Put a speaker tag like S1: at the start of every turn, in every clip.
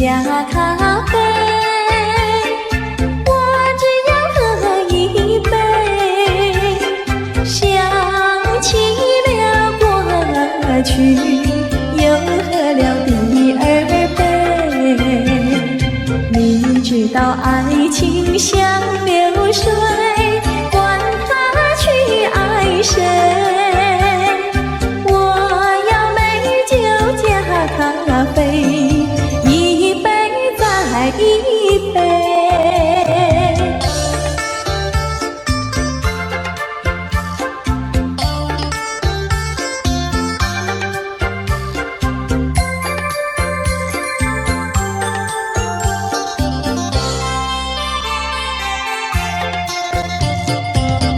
S1: 加咖啡，我只要喝一杯。想起了过去，又喝了第二杯。你知道爱情像流水，管它去爱谁。我要美酒加咖啡，一杯再一杯。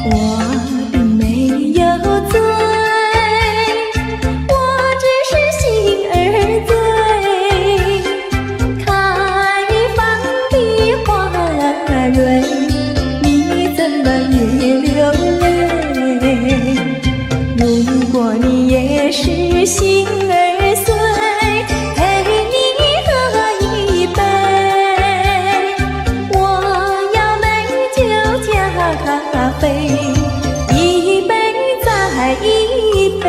S1: 我并没有醉，我只是心儿醉。开放的花蕊，你怎么也流泪？如果你也是心儿碎，陪你喝一杯。我要美酒加咖啡，一杯再一杯。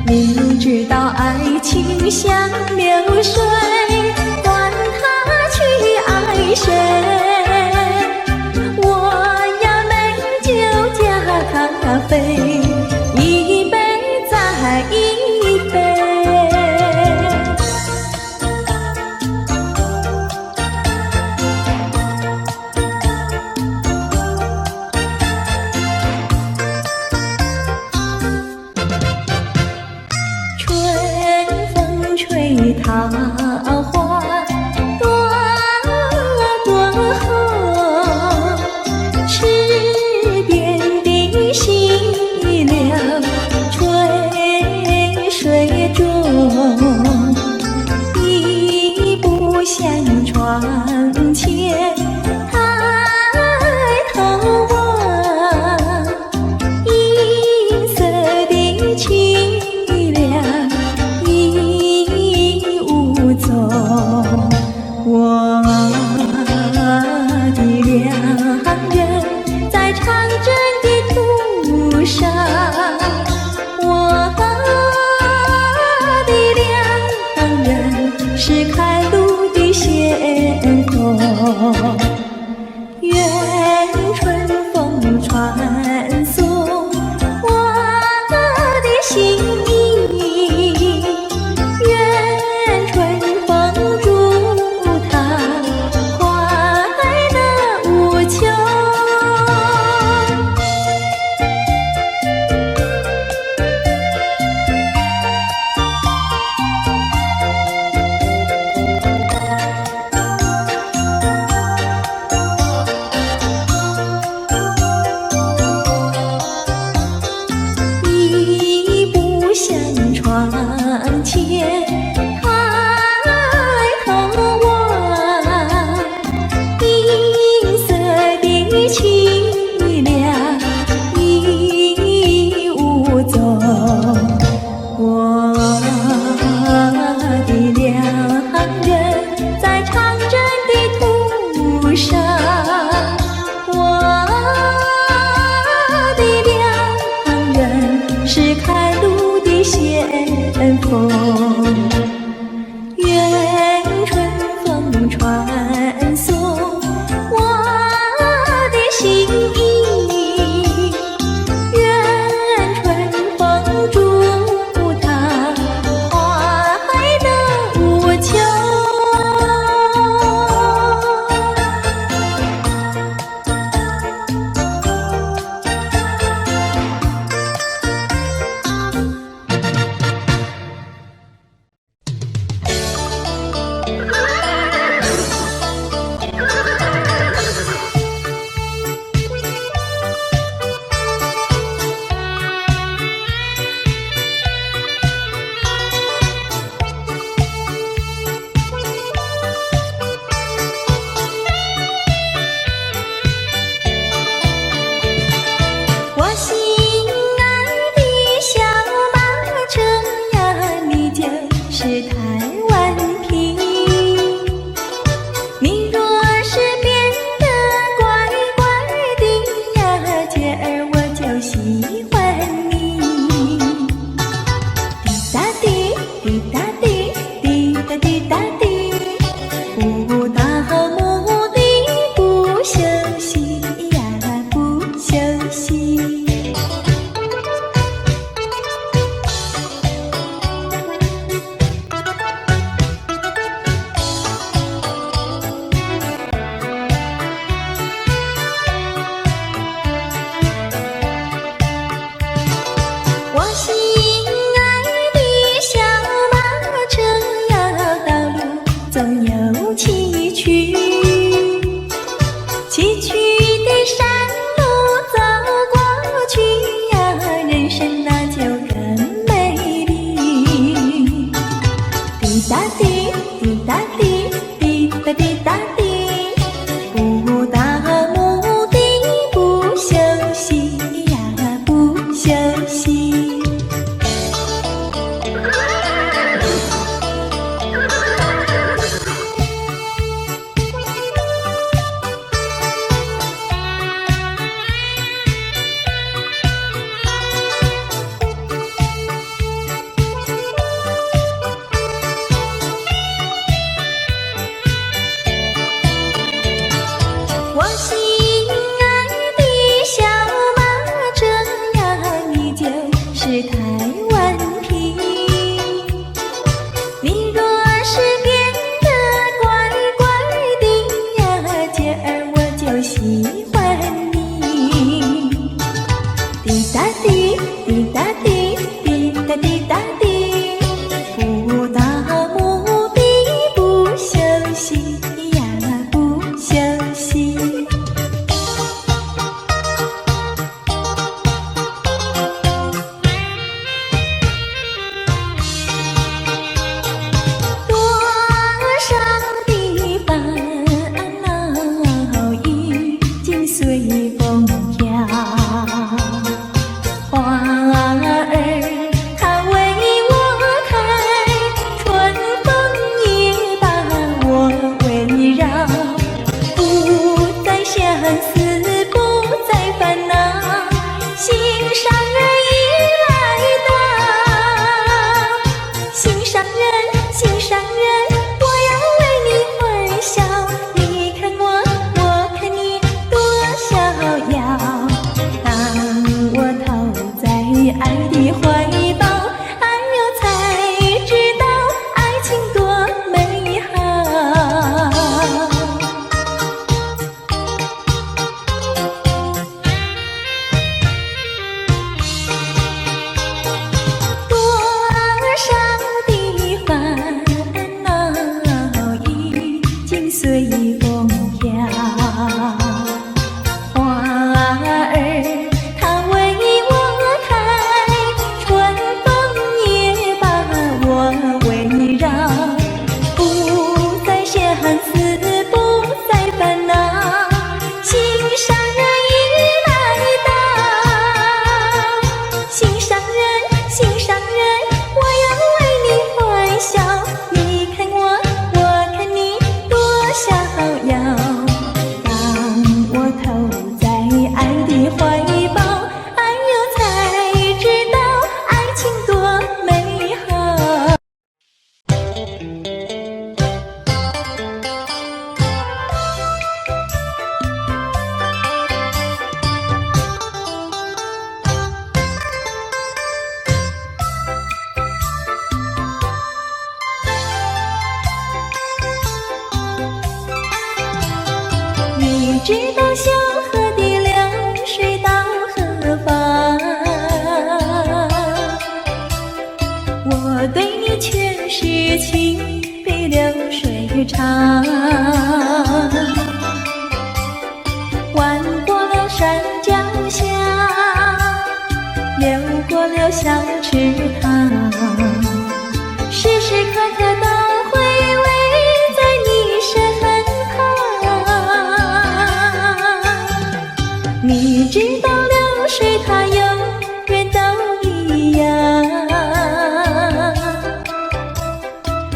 S1: 你知道爱情像流水，管它去爱谁。我要美酒加咖啡，一杯再一杯。春风吹桃花朵朵红，池边的溪流垂水中，一步向窗前抬头望，银色的凄凉已无踪。我的良人在长征的途上，我的良人是开路的先锋。愿春风传送我的心意，愿春风祝他快乐无穷。我心爱的小马，这样你就是台湾皮。你若是变得乖乖的呀，姐儿我就喜欢你。滴答滴，滴答滴，滴答滴答滴，不到目的不休息呀，不休息。多少的烦恼已经随风飘，花儿它为我开，春风也把我围绕，不再相思，不再烦恼，心上人已来到，心上人，心上人，我要为你欢笑，你看我，我看你多逍遥。当我投在爱的怀抱，哎呦才知道爱情多美好。多少的烦恼已经随风飘，花儿它为我开，春风也把我围绕，不再相思，不再烦恼，心上人已来到，心上人，心上人，我要为你欢笑，你看我，我看你多逍遥。当我投在爱的怀抱，哎呦才知道爱情多美好。你知道小河的流水到何方？我对你却是情比流水长。弯过了山脚下，流过了小池塘，时时刻刻都回味在你身旁。你知道流水它永远都一样，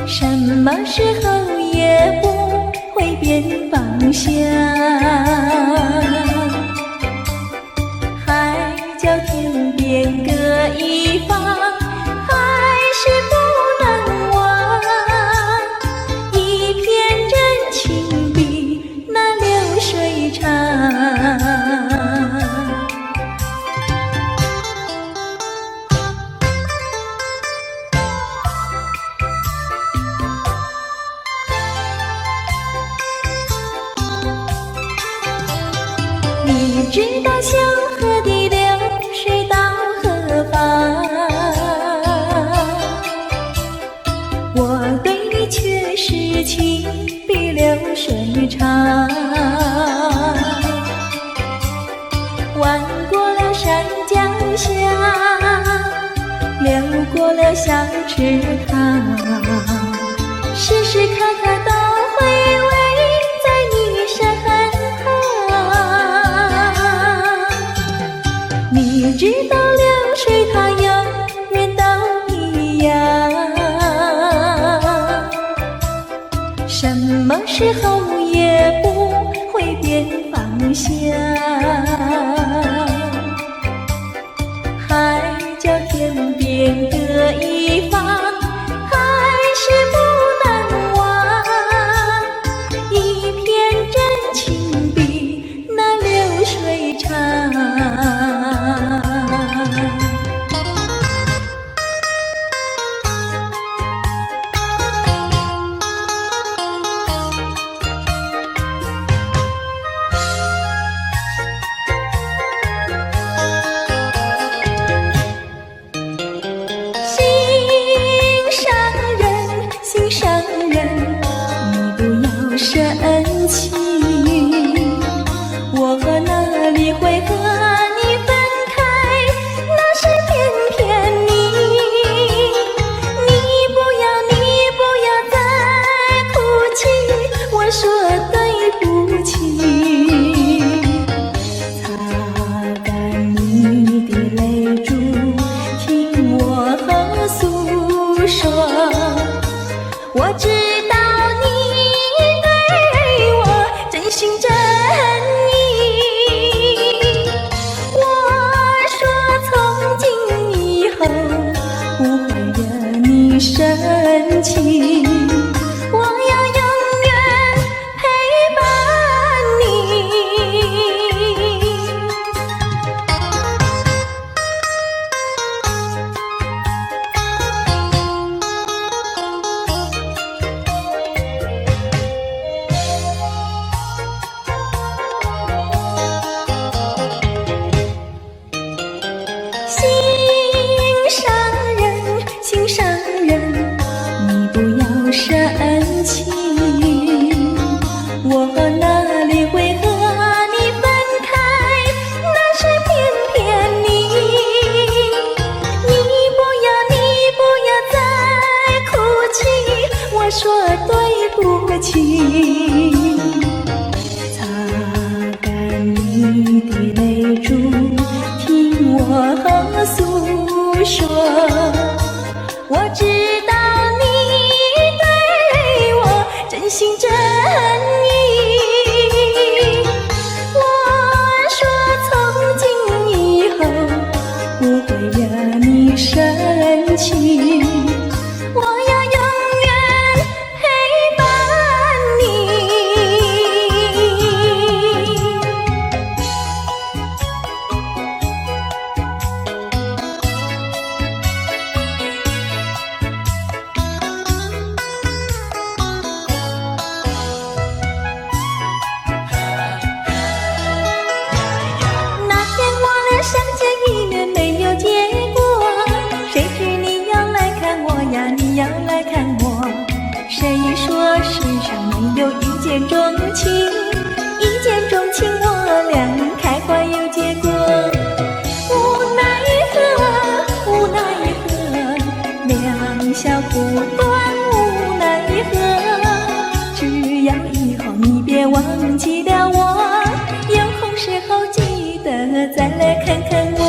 S1: 什么时候也不会变方向。海角天边各一方，还是不能忘。一片真情比那流水长。你知道小河的流水到何方？我对你却是情比流水长。弯过了山脚下，流过了小池塘，时时刻刻都回味在你身旁。你知道流水它永远都一样，什么时候也不会变方向。海角天边各一方，还是不能忘。一片真情比说。我知道你对我真心真意，我说从今以后不会惹你生气，我要永远陪伴你。相见一面没有结果，谁知你要来看我呀，你要来看我。谁说世上没有一见钟情，一见钟情我俩开花有结果。无奈何，无奈何，两小苦短无奈何。只要以后你别忘记了我，有空时候记得再来看看我。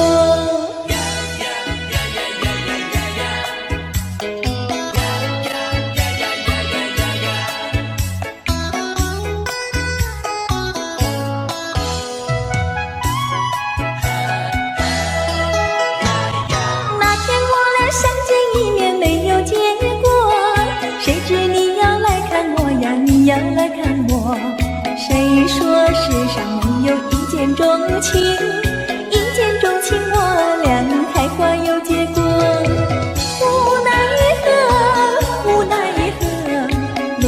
S1: 那天我俩相见一面没有结果，谁知你要来看我呀，你要来看我。谁说世上没有一见钟情，一见钟情我俩开花有结果。无奈何，无奈何，留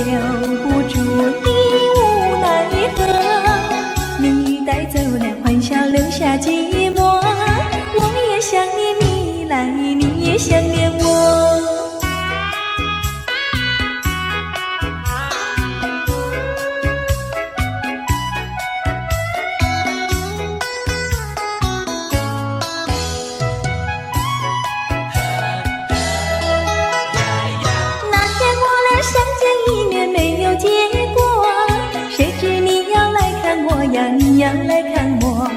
S1: 不住你无奈何。你带走了欢笑，留下寂寞，我也想念你来，你也想念我。相见一面没有结果，谁知你要来看我呀，你要来看我。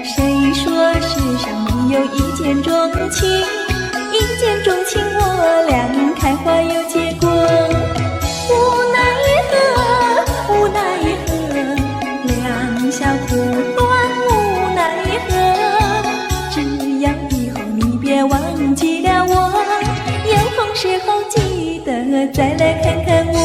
S1: 谁说世上没有一见钟情，一见钟情我俩开花有结果。无奈何，无奈何，两小苦短无奈何。只要以后你别忘记了我，有空时候记得再来看看我。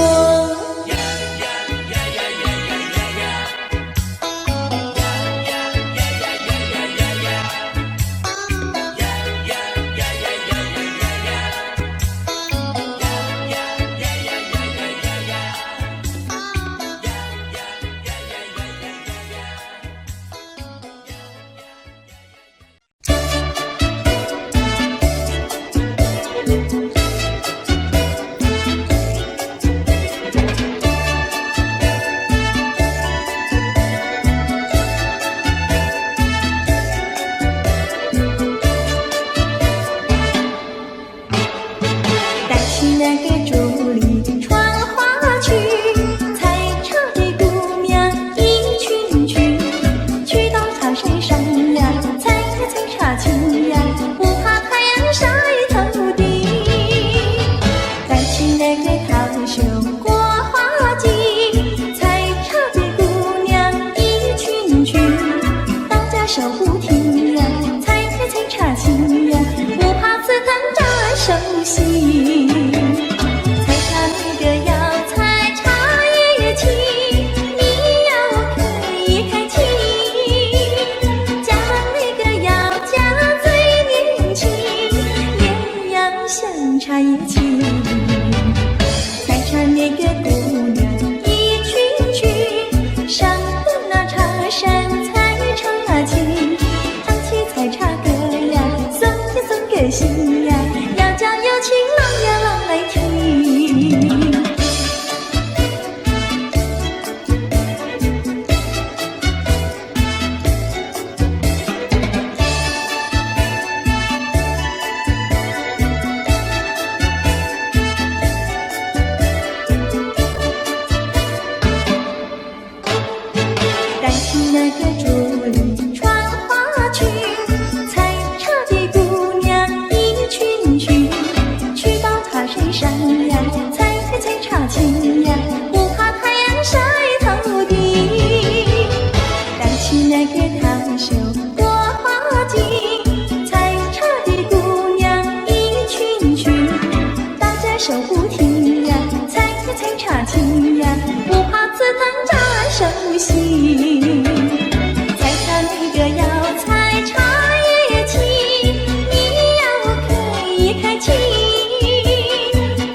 S1: 心。采茶那个要采茶叶青，你要可以开清。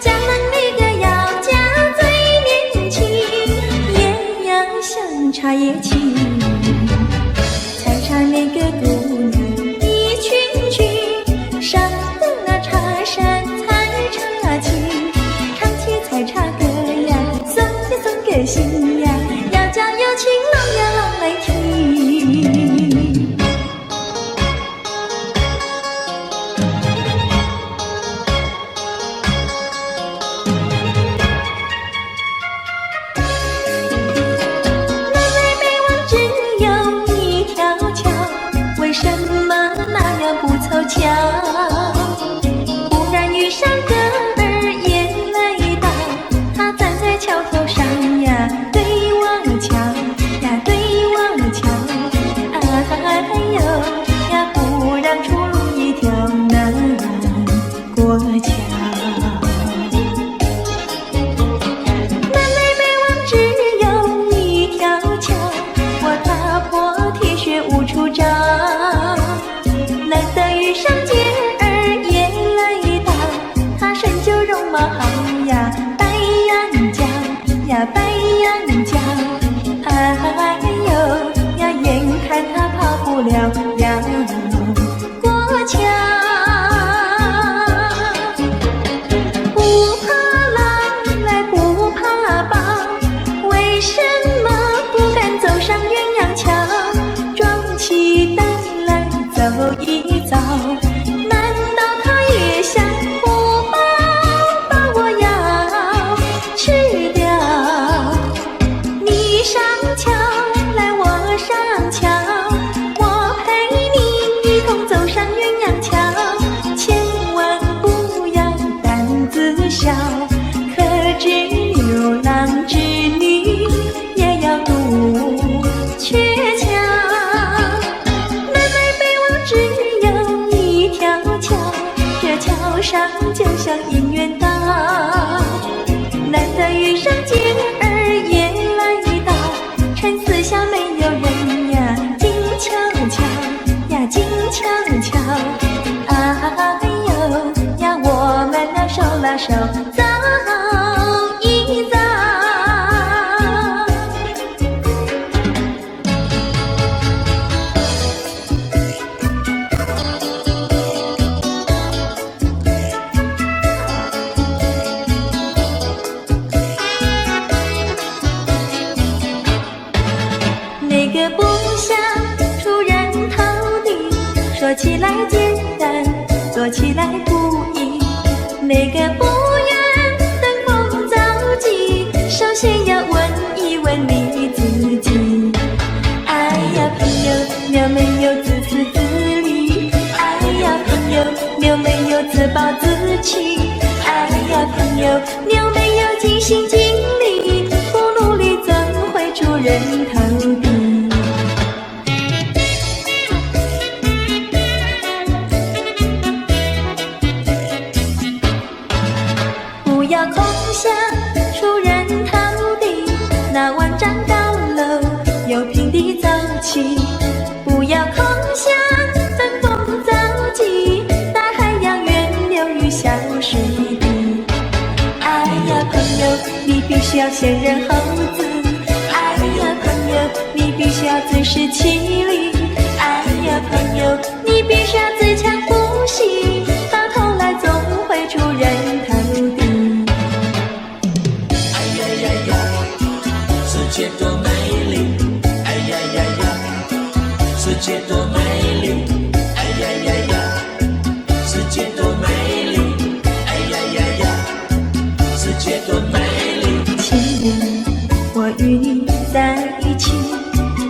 S1: 嫁人那个要嫁最年轻，也要像茶叶青。采茶那个姑娘一群群，上的那茶山采茶青，唱起采茶歌呀，送给新呀，要叫有情郎呀郎来听。南来北往只有一条桥，为什么那样不凑巧？忽然遇上个儿也来到，他站在桥头上呀，对我瞧呀，对我瞧，哎呦呀，不让出路一条难过桥。南来北往只有一条桥，我踏破铁鞋无处找。难得遇上姐儿也来到，她身就容貌好呀，白羊角呀，白羊角，哎呦呀，眼看她跑不了呀过桥。不怕狼来不怕豹，为什么不敢走上鸳鸯桥？壮起胆来走一遭，难道他也想不饱把我要吃掉？你上桥来我上桥，我陪你一同走上鸳鸯桥，千万不要胆子小，可知牛郎织女也要渡鹊桥。南来北往只有一条桥，这桥上就像姻缘岛。难得遇上姐儿也来到，陈四下没有人呀，静悄悄呀，静悄悄，哎呦呀，我们俩手拉手走一遭。那个不想出人头地，说起来简单，做起来不易。那个不愿登峰造极，首先要问一问你自己。哎呀朋友，你有没有自私自利？哎呀朋友，你有没有自暴自弃？哎呀朋友，你有没有尽心尽力？不努力怎会出人头地？不要空想出人头地，那万丈高楼由平地走起。不要空想登峰造极，大海洋源流于小水滴。哎呀朋友，你必须要先人后子。哎呀朋友，你必须要自食其力。哎呀朋友，你必须要自强不息，到头来总会出人头地。
S2: 哎呀呀呀，世界多美丽！哎呀呀呀，世界多美丽！哎呀呀呀，世界多美丽！哎呀呀呀，世界多美丽！
S1: 情人，我与你在一起，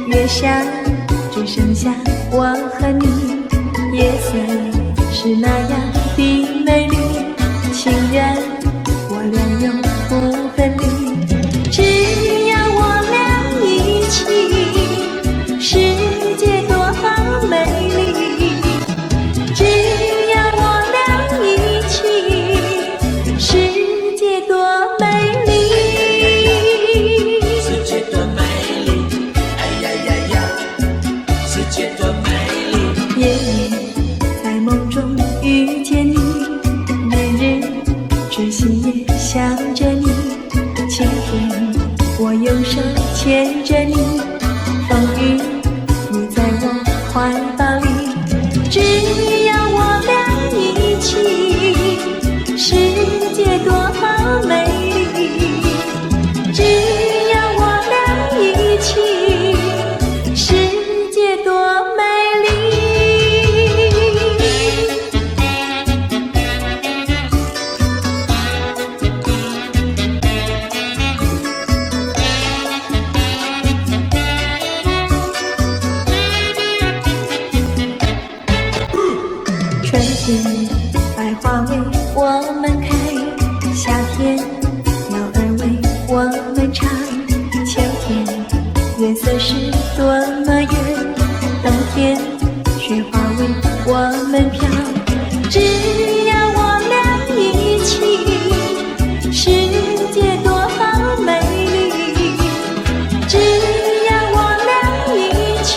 S1: 月下只剩下我和你，夜色是那样的美丽，情人我俩永不分离，只要我俩一起，世界多美丽，只要我俩一起，世界多美丽，
S2: 世界多美丽！
S1: 的是多么远，冬天雪花为我们飘，只要我俩一起，世界多好美丽，只要我俩一起，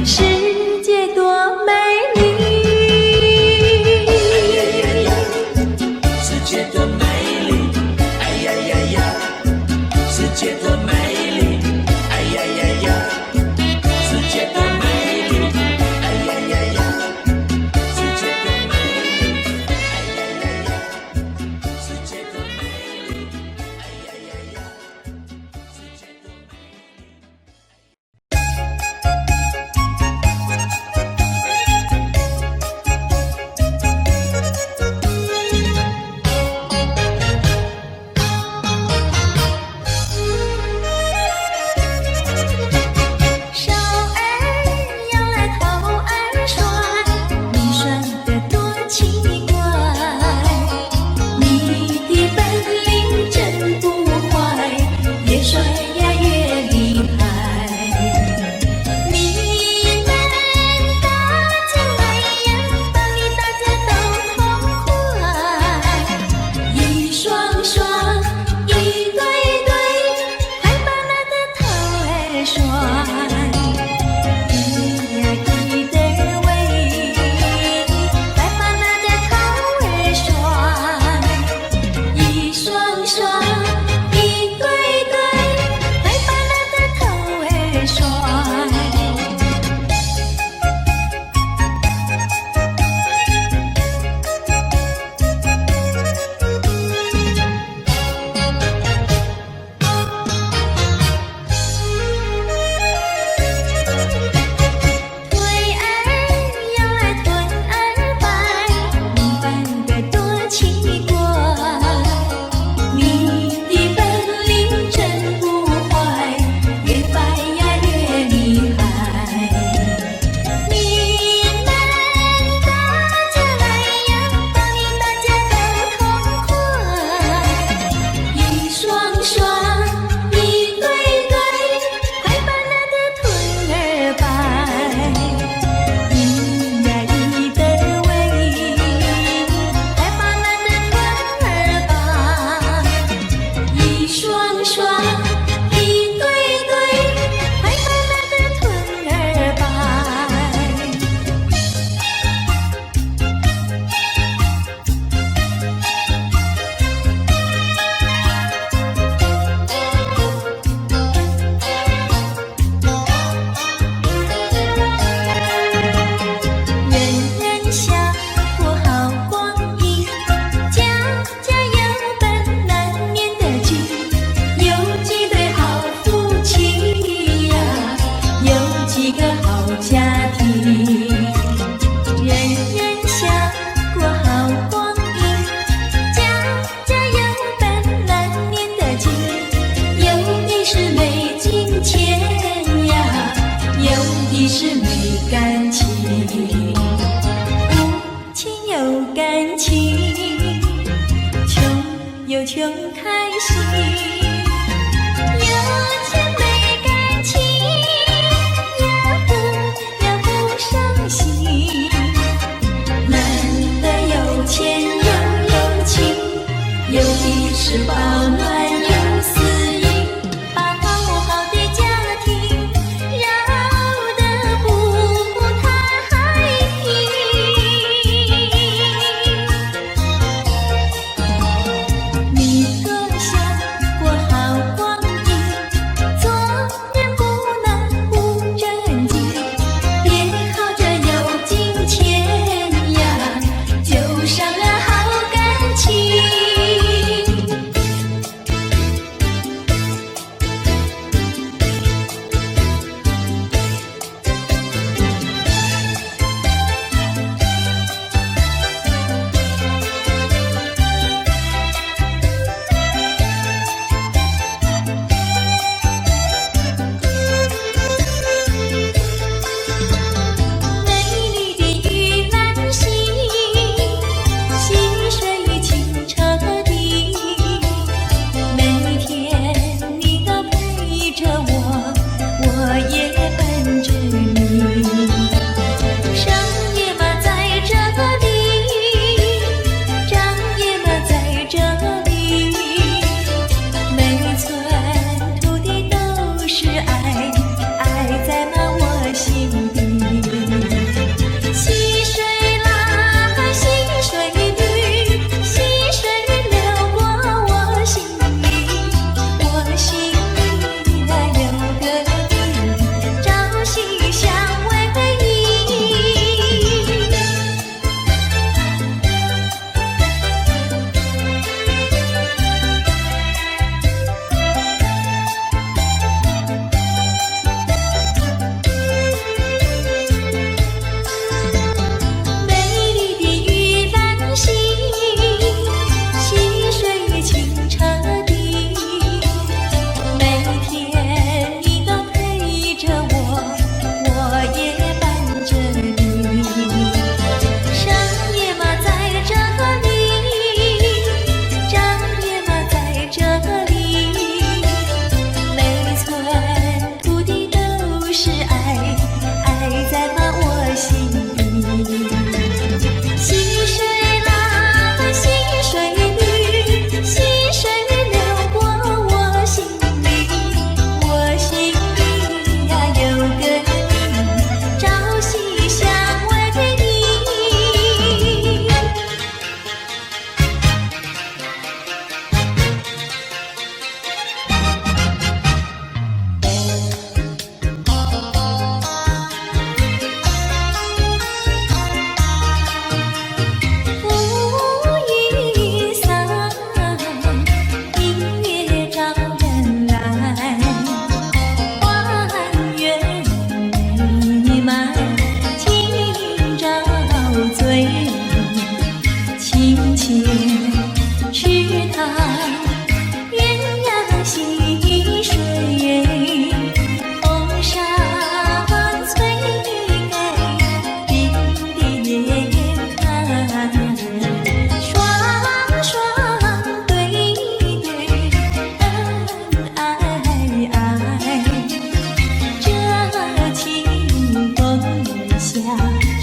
S1: 世界多美丽。
S2: 世界多美丽，哎呀呀呀！世界多美丽，哎呀呀呀！世界多美丽，哎呀呀呀！世界多美丽，哎呀呀呀！世界多美丽，哎呀呀呀！世界多美丽。
S1: 手儿摇来头儿甩，你甩得多奇怪，你的本领真不坏，越甩呀越厉害。你们大家来呀，把你大家都痛快，一双双，一对对，快把那个头儿甩。一呀一对儿喂，快把那个头儿甩。一双双，一对对，快把那个头儿甩。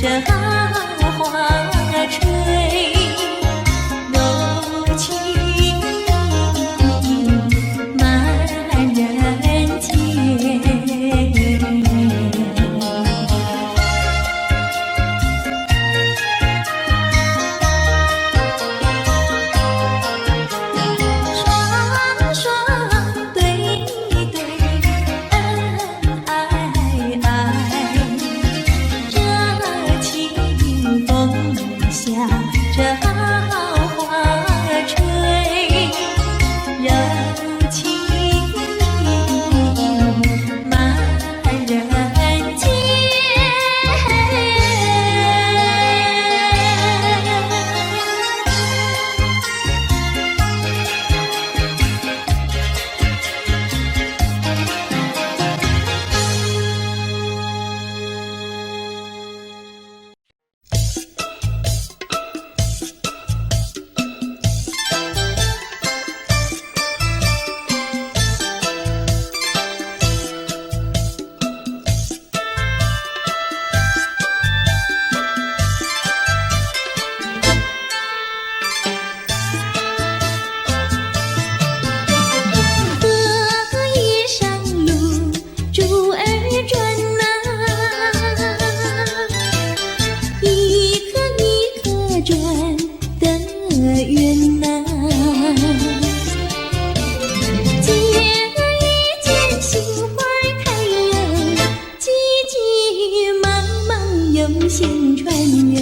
S1: 着花吹，柔情满人间。双双对对，恩爱爱，这清风下，这花吹，柔情满人间。荷叶上路，珠儿转呐，一颗一颗转得圆呐。见一见杏花开哟，急急忙忙又先传哟。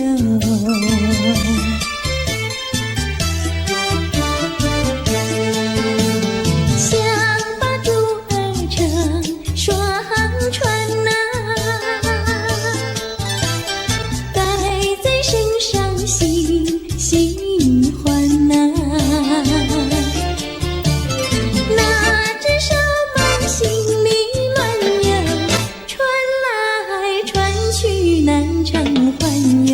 S1: 想把珠儿成双串呐，戴在身上喜欢呐。拿着手忙心里乱哟，传来传去难偿还哟。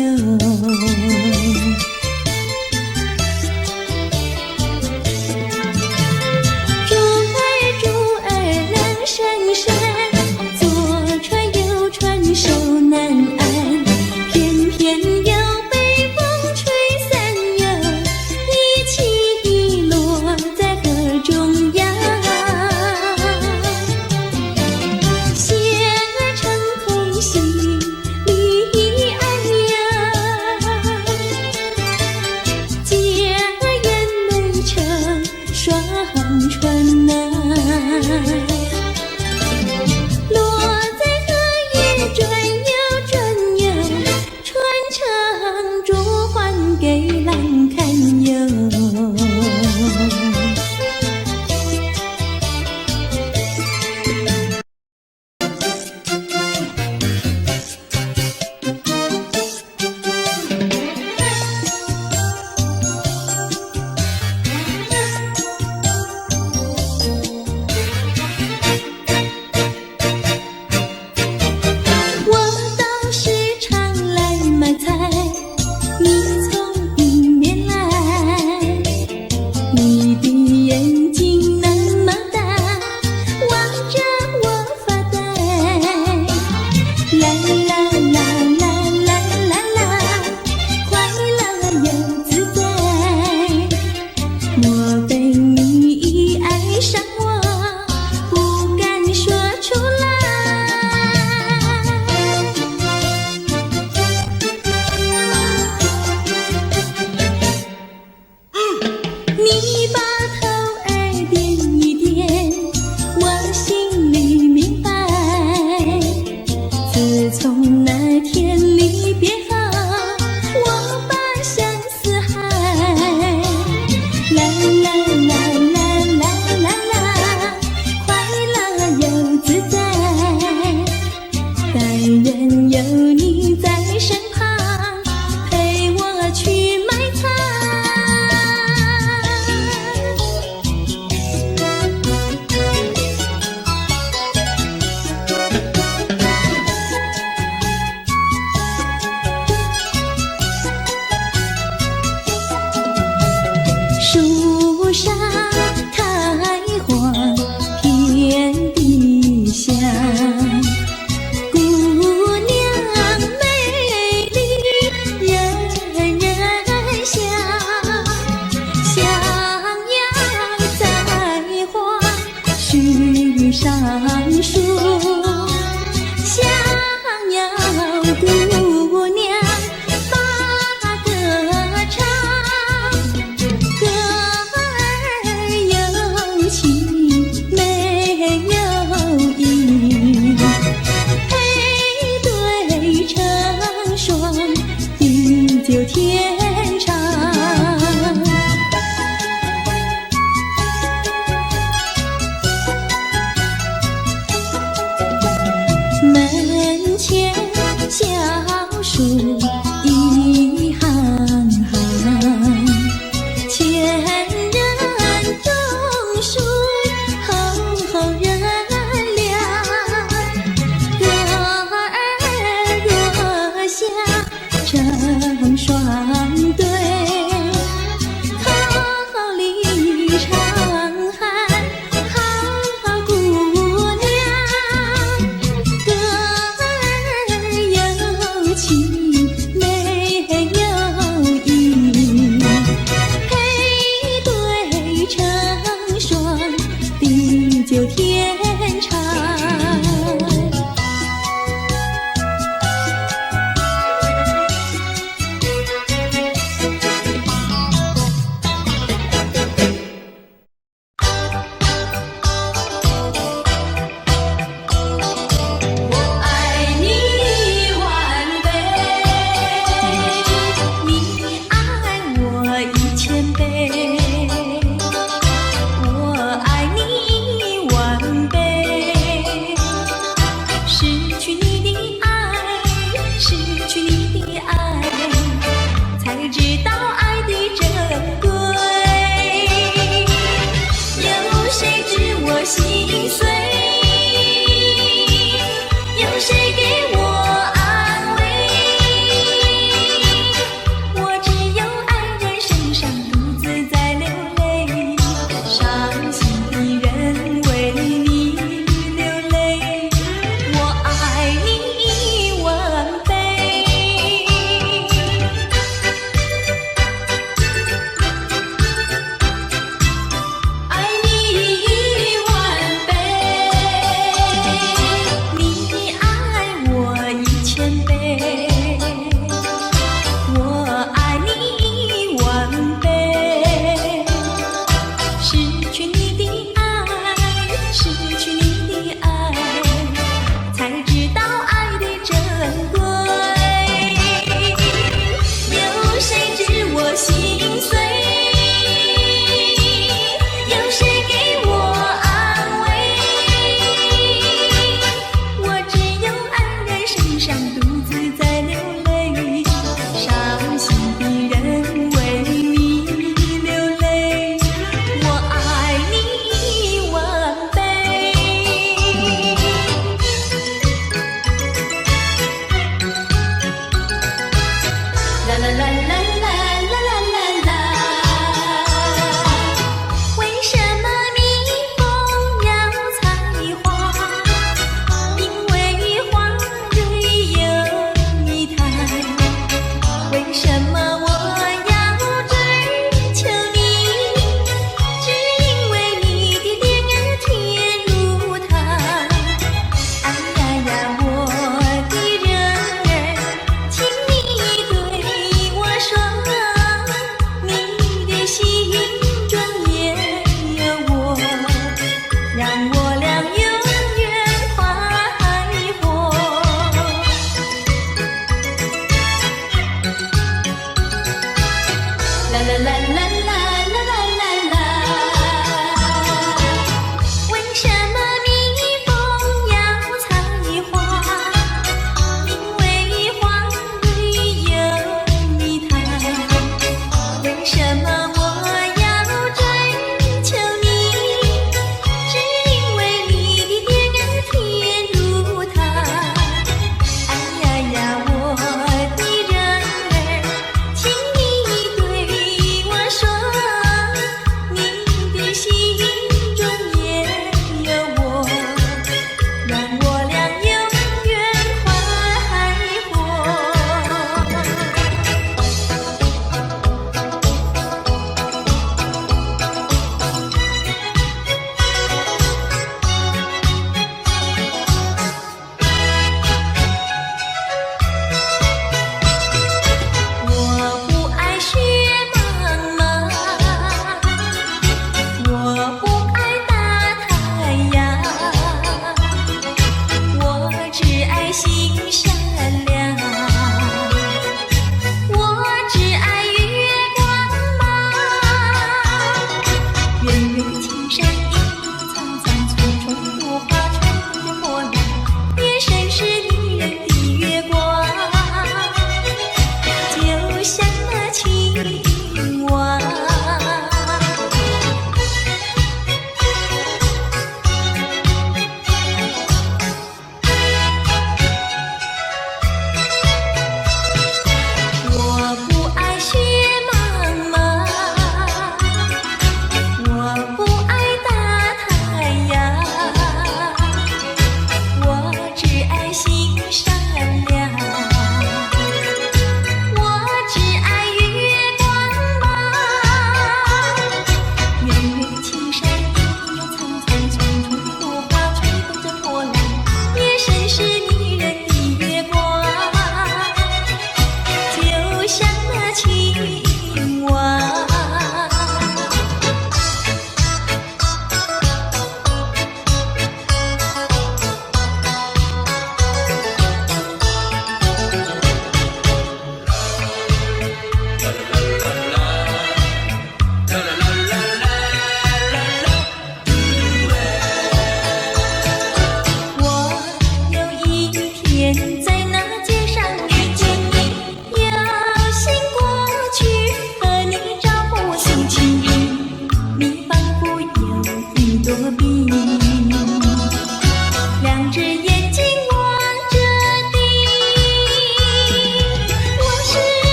S1: 去你的爱，失去你的爱，才知道爱的珍贵。有谁知我心碎？有谁给我安慰？我只有爱人身上独自在流泪，伤心的人为你流泪。我爱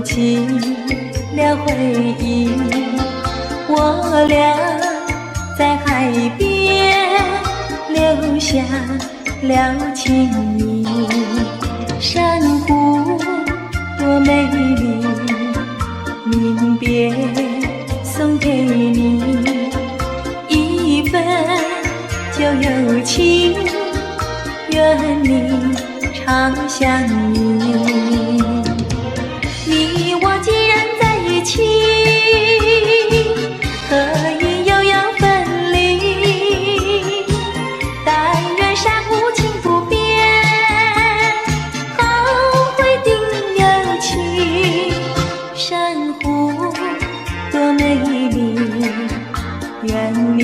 S1: 起了回忆，我俩在海边留下了情谊。珊瑚多美丽，临别送给你一份旧友情，愿你常相依。你我既然在一起，何以又要分离？但愿山无情不变，后会定有期。珊瑚多美丽，愿你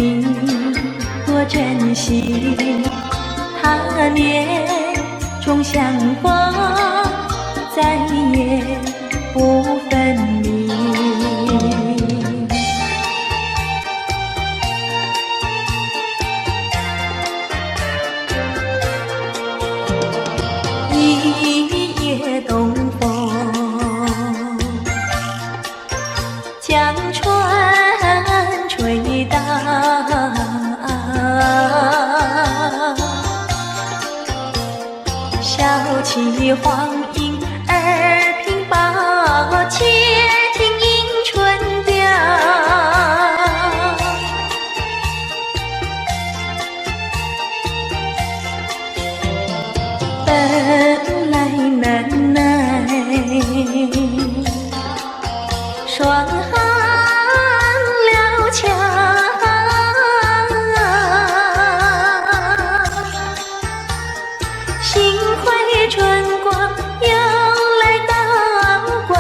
S1: 多珍惜。他年终相逢，再也不分离。一夜东风，将船吹荡，笑起黄莺儿屏抱，且听迎春调。本来难耐，霜寒了墙，幸亏春光又来捣怪，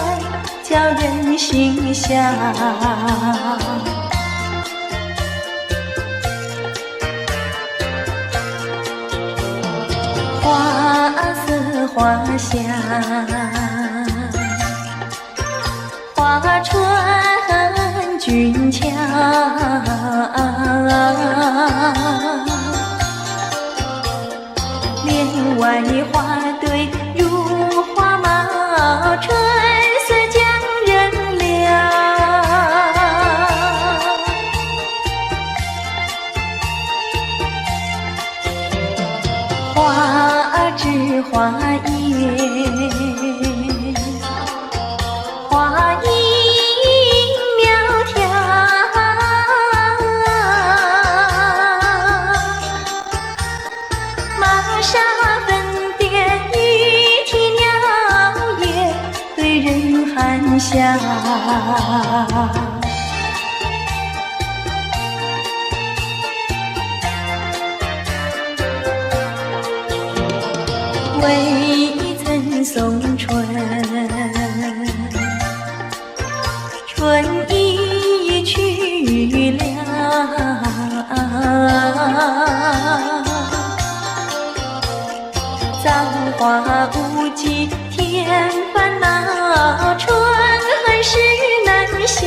S1: 叫人心香。花色花香，花船俊俏，帘外花堆如花帽，春色将人撩。花枝花叶，花影苗条，玛莎粉点玉啼鸟也对人含笑。未曾送春，春已去了。造化无极添烦恼，春恨事难消。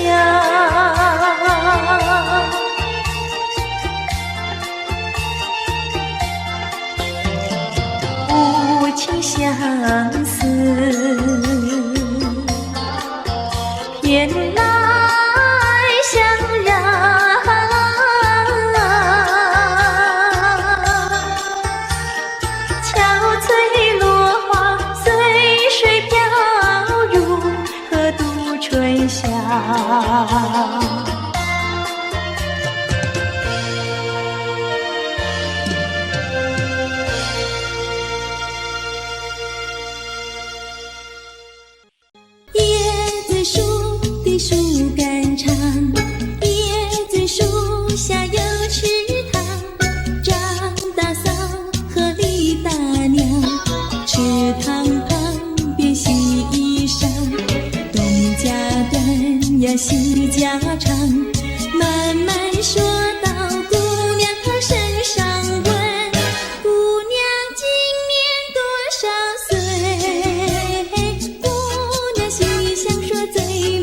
S1: 无情相思，偏来相让。憔悴落花随水飘入河渡春宵。树干长，椰子树下有池塘，张大嫂和李大娘，池塘旁边洗衣裳，东家短呀西家长，慢慢说到姑娘她身上问，姑娘今年多少岁？姑娘心里想说嘴里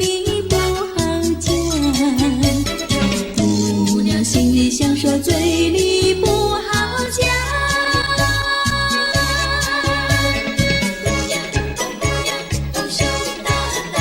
S1: 想说嘴里不好讲，姑娘从小到大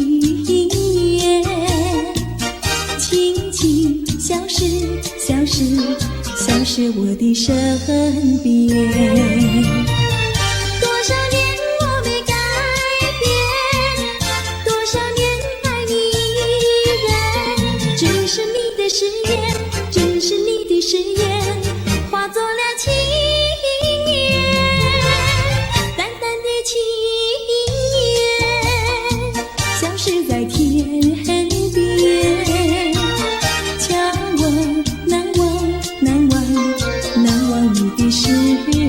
S1: 愿，轻轻消失，消失，消失我的身边。多少年我没改变，多少年爱你依然，只是你的誓言，只是你的誓言，化作了情缘，淡淡的情缘，消失在天边。瞧我难忘，难忘，难忘你的誓言。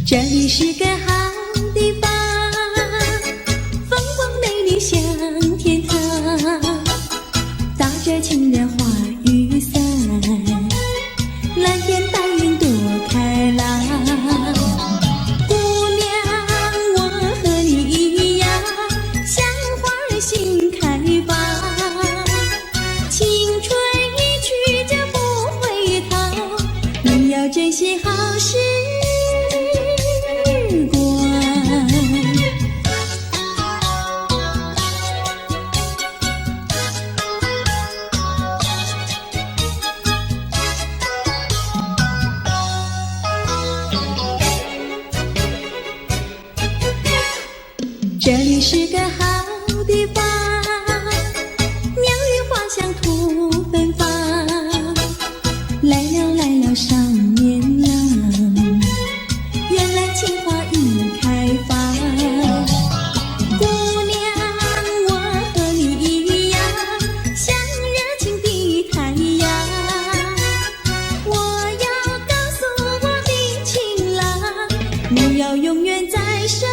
S1: 这里是个好地方，风光美丽像天堂，打着情人花雨伞，蓝天白云多开朗。姑娘，我和你一样，像花儿新开放，青春一去就不回头，你要珍惜好时这里是个好地方，鸟语花香吐芬芳，来了来了少年郎，原来情花已开放。姑娘，我和你一样，像热情的太阳，我要告诉我的情郎，你要永远在身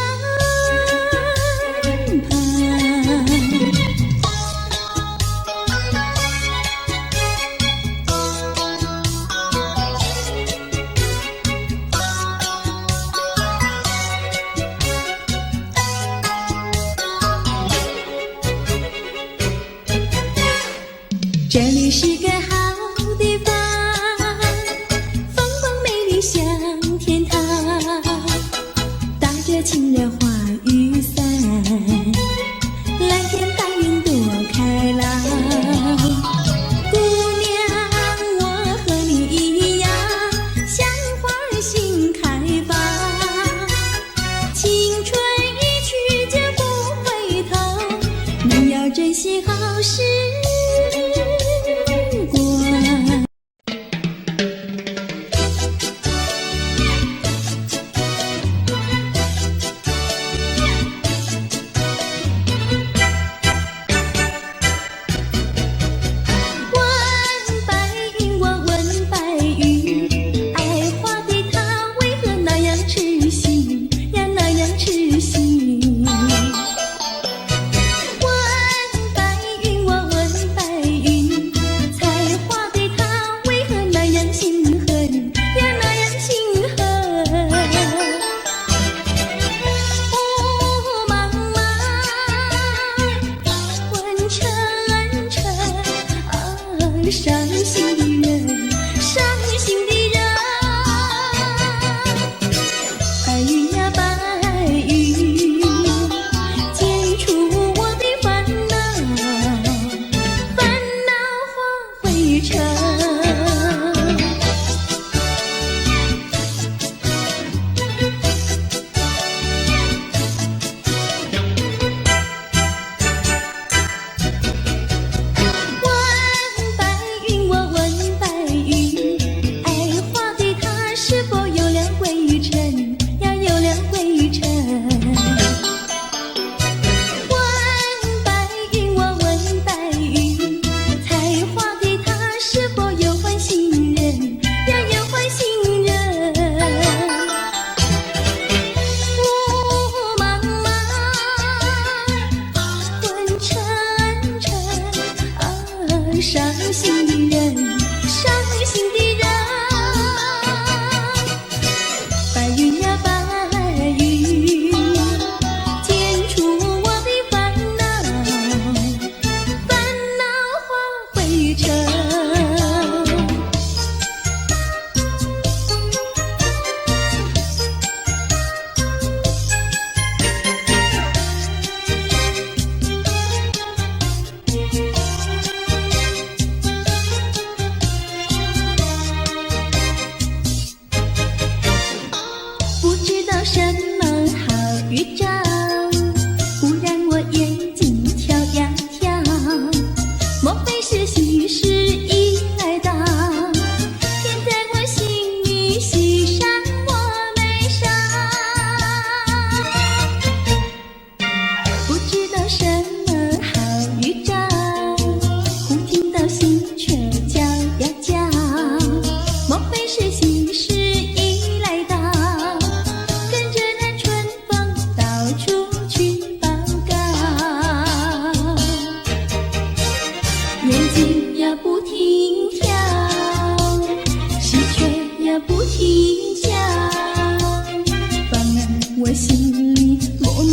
S1: 这里是个好地方，风光美丽像天堂，打着情人花雨伞，蓝天白云多开朗。姑娘，我和你一样，像花儿新开放，青春一去就不回头，你要珍惜好时问白云，我问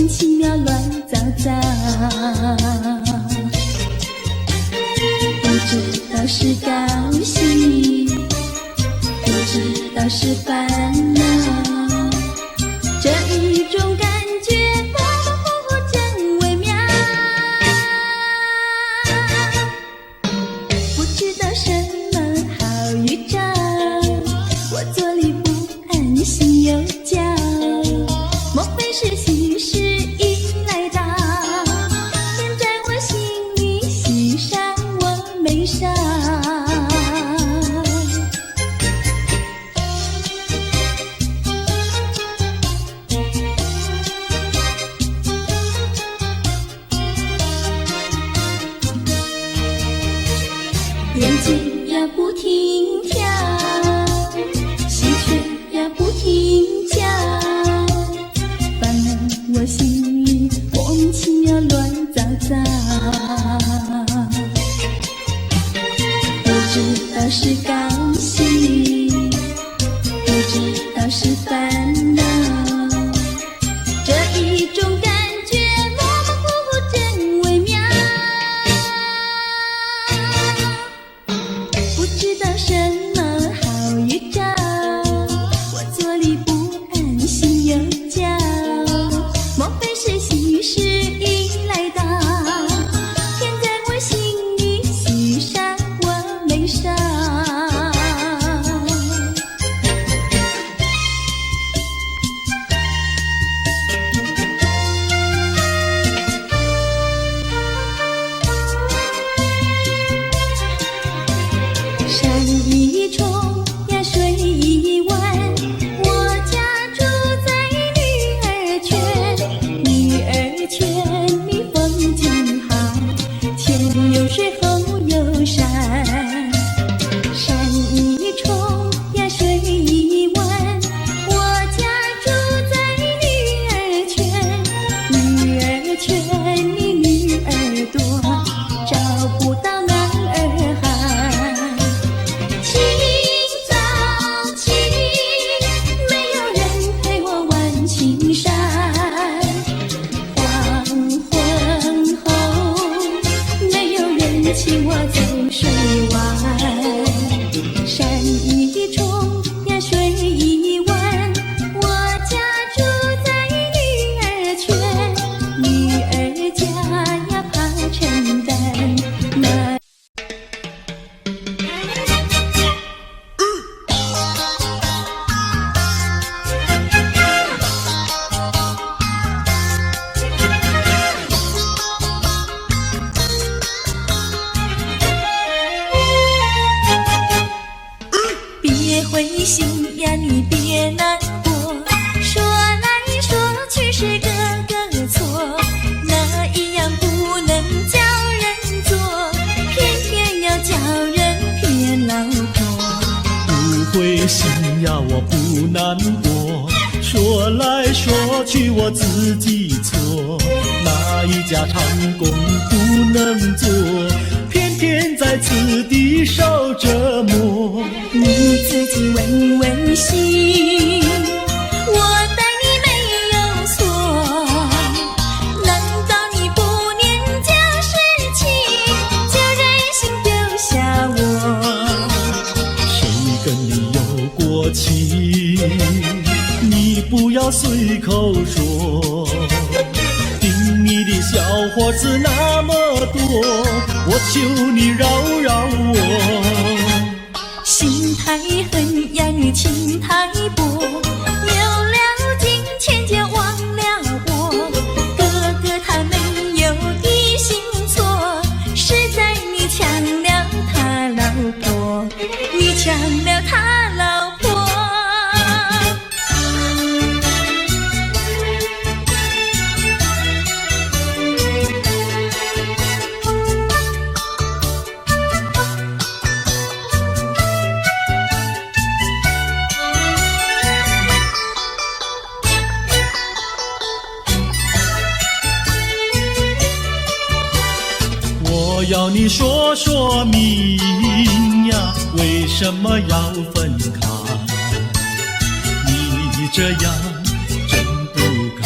S1: 名其妙乱糟糟，不知道是高兴，不知道是烦恼，这一种感觉模模糊糊真微妙，不知道什么好预兆，我坐立不安，心又焦，莫非是喜事已来到？天在我心里，喜上我眉梢。眼睛呀不停跳，心却呀不停叫，烦了我心里莫名其妙乱糟糟，不知道是高兴，不知道是烦恼，这一种感觉模模糊糊真微妙，不知道什么好预兆，我坐立不安，心又焦，莫非是喜事已来到？天在我心里，喜上我眉梢。山一重呀水一弯，我家住在女儿圈，女儿圈里风景好，前有水后有山。山一重呀水一弯，我家住在女儿圈，女儿圈里女儿多，找不到男儿汉。清早起，没有人陪我玩青山，黄昏后，没有人请我走水湾。山一重呀水一弯，我家住在女儿圈，女儿家呀怕承担那别灰心呀，你别难过，说来说去是个个错，哪一样不能叫人做，偏偏要叫人骗老婆。
S3: 不灰心呀，我不难过，说来说去我自己错，哪一家长工不能做，偏偏在此地受折磨。
S1: 你自己问问心，我待你没有错，难道你不念旧事情，就任性丢下我？
S3: 谁跟你有过情，你不要随口说，听你的小伙子那么多，我求你饶饶我。
S1: 心太狠呀，你情太薄，有了金钱就忘了我。哥哥他没有一心错，是在你抢了他老婆，你抢了他老婆。
S3: 我要你说说明呀，为什么要分开？你这样真不该，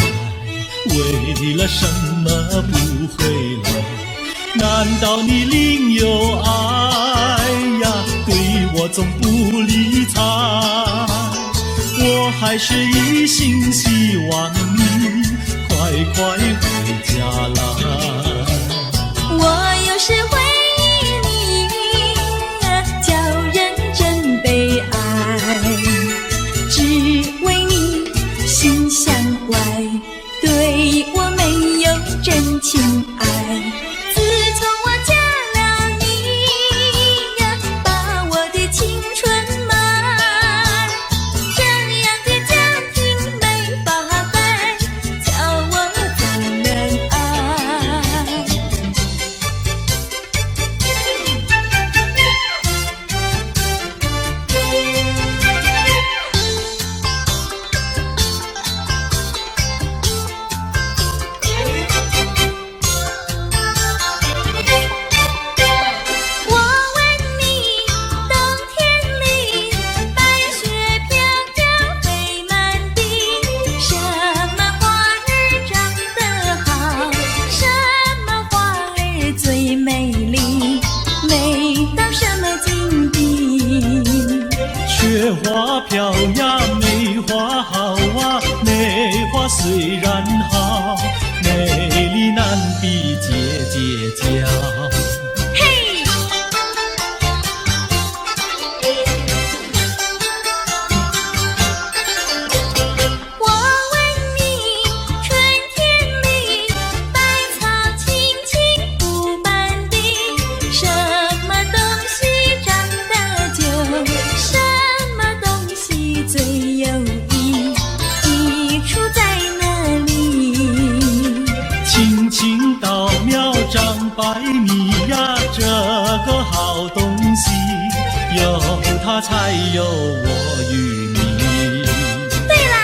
S3: 为了什么不回来？难道你另有爱呀？对我总不理睬，我还是一心希望你快快回家来。
S1: 我有时回忆你，叫人真悲哀，只为你心向外，对我没有真情爱。自从我嫁了你呀，把我的青春埋，这样的家庭没法改，叫我怎能爱？我问你，冬天里白雪飘飘飞满地，什么花儿长得好，什么花儿最美丽，美到什么境地？
S3: 雪花飘呀，梅花好啊，梅花虽然好，美丽难比姐姐娇。
S1: 嘿，我问你，春天里百草青青布满地，什么东西长得久，什么东西最有益，益处在哪里？
S3: 青青稻苗长百米呀，这个好东西，有它才有我与你。
S1: 对啦，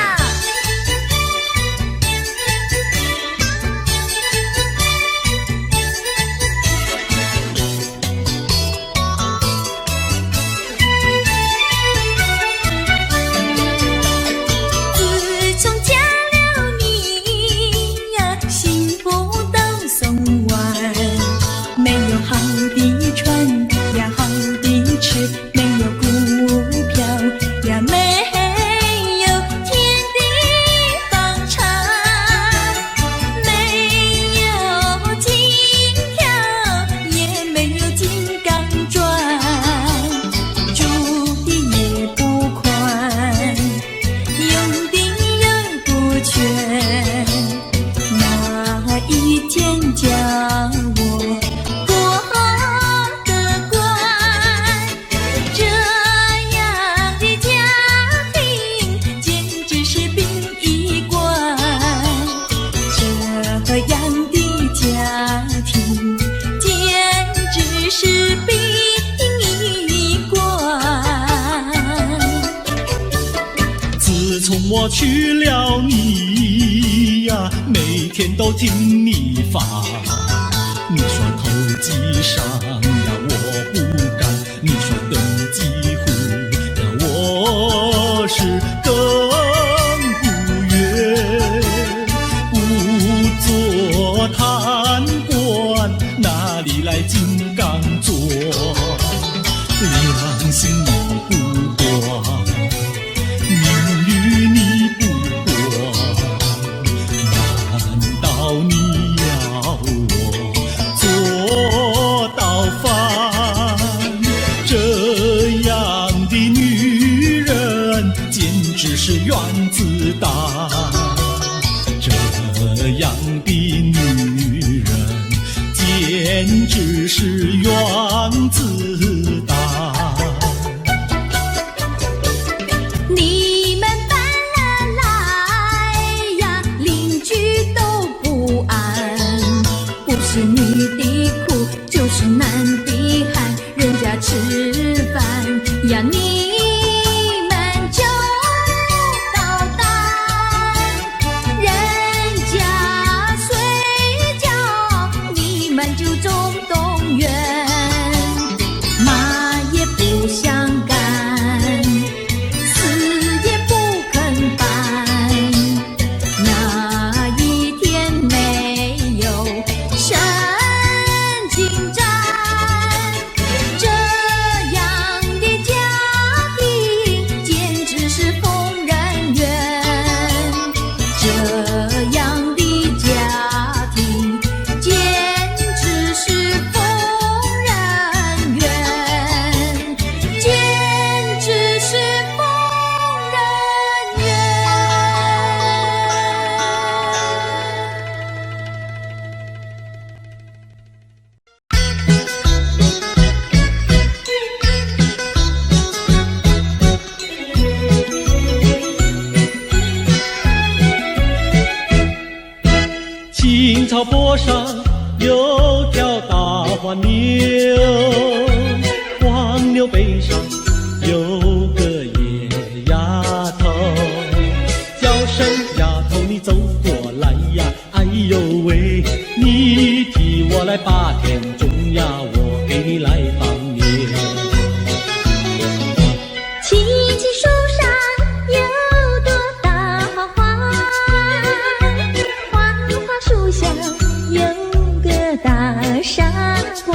S1: 自从嫁了你呀，幸福都送完，没有好的穿呀，好的吃，没有股票呀，没有天地房产，没有金条，也没有金刚钻，住的也不宽，用的也不全，哪一天叫我过得关？这样的家庭简直是殡仪馆，这样的家庭简直是殡仪馆。
S3: 自从我娶了你呀，每天都听你发。你说投机商呀，我不干；你说登记户呀，我是更不愿。不做贪官，哪里来金刚钻？良心你不管，名誉你不管，难道你要我做到饭？这样的女人简直是原子弹，这样的女人简直是原子弹。
S1: 你们搬了来呀，邻居都不安，不是女的苦，就是男的寒，人家吃饭呀，你们就捣蛋，人家睡觉，你们就总动员，马
S3: 青草坡上有条大黄牛，黄牛背上有个野丫头，叫声丫头你走过来呀，哎呦喂，你替我来把田种呀，我给你来放牛。
S1: 青青树上有朵大花花，花花树下有个大傻瓜，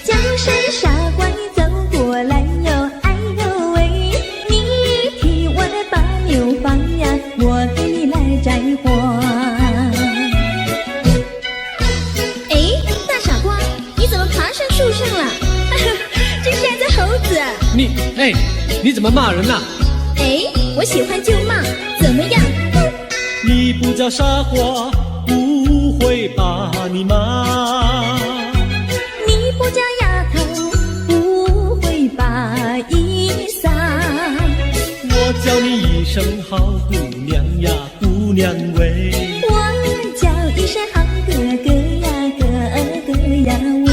S1: 叫声傻瓜你走过来哟，哎呦喂，你替我来把牛放呀，我给你来摘花。哎，大傻瓜，你怎么爬上树上了？这是只猴子。
S3: 你怎么骂人呐？
S1: 哎，我喜欢就骂，怎么样？
S3: 你不叫傻瓜，不会把你骂。
S1: 你不叫丫头，不会把衣撒。
S3: 我叫你一声好姑娘呀，姑娘喂。
S1: 我叫一声好哥哥呀，哥哥呀喂。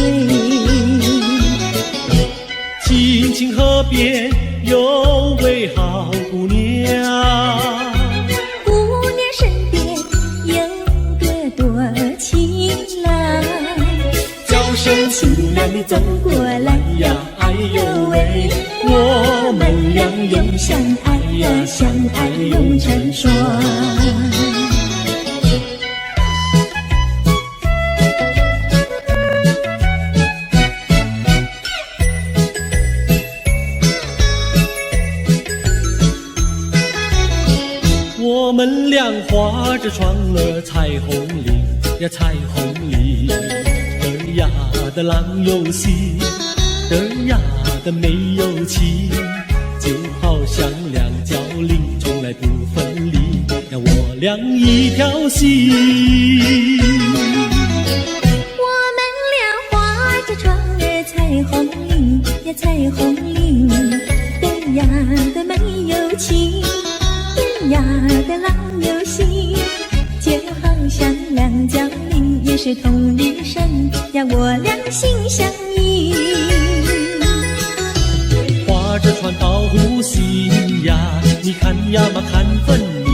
S3: 青青河边有位好姑娘，
S1: 姑娘身边有个多情郎，
S3: 叫声亲娘你走过来呀，哎呦喂，我们俩永相爱呀，相爱永成双。我们俩划着船儿彩虹岭呀，彩虹岭，儿呀的郎有心，儿呀的没有情，就好像两角菱，从来不分离呀，我俩一条心。
S1: 我们俩划着船儿彩虹岭呀，彩虹岭，儿呀的没有情，儿呀的郎有心，就好像两角菱，也是同一生呀，我俩心相印。
S3: 划着船到湖心呀，你看呀嘛看分明，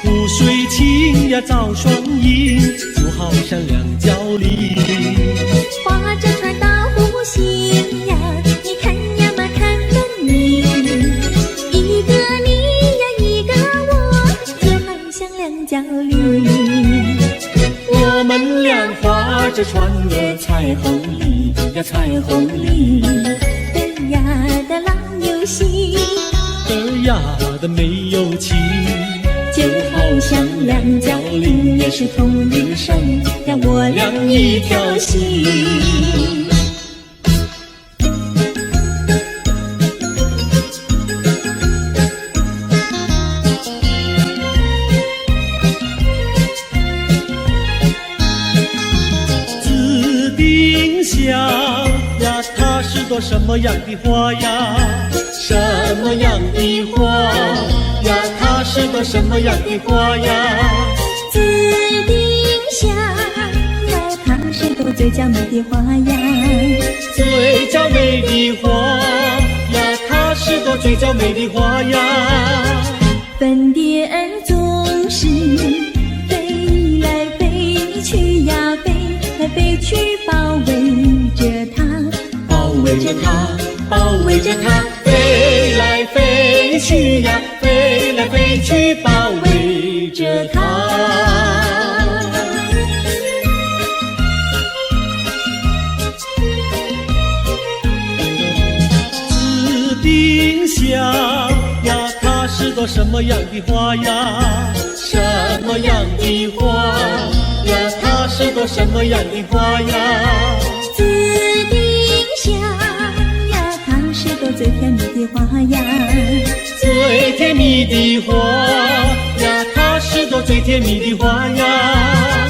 S3: 湖水清呀照双影，就好像两角菱。
S1: 划着船到湖心呀，你看呀嘛看分明，一个你呀一个我，就好像两角菱。
S3: 我们俩划着船儿彩虹里呀，彩虹里，
S1: 儿呀的郎有心，
S3: 儿呀的没有情，
S1: 就好像两角菱，也是同一生，让我俩一条心。
S3: 紫丁香呀，它是朵什么样的花呀？什么样的花呀？它是朵什么样的花呀？
S1: 紫丁香呀，它是朵最娇美的花呀。
S3: 最娇美的花呀，它是朵最娇美的花呀。
S1: 粉蝶儿总是飞来飞去呀，飞来飞去，包围着它，
S3: 包围着它，包围着它，飞来飞去呀，飞来飞去，包围着它。紫丁香呀，它是朵什么样的花呀？什么样的花呀？它是朵什么样的花呀？
S1: 紫丁香呀，它是朵最甜蜜的花呀。
S3: 最甜蜜的花呀，它是朵最甜蜜的花呀。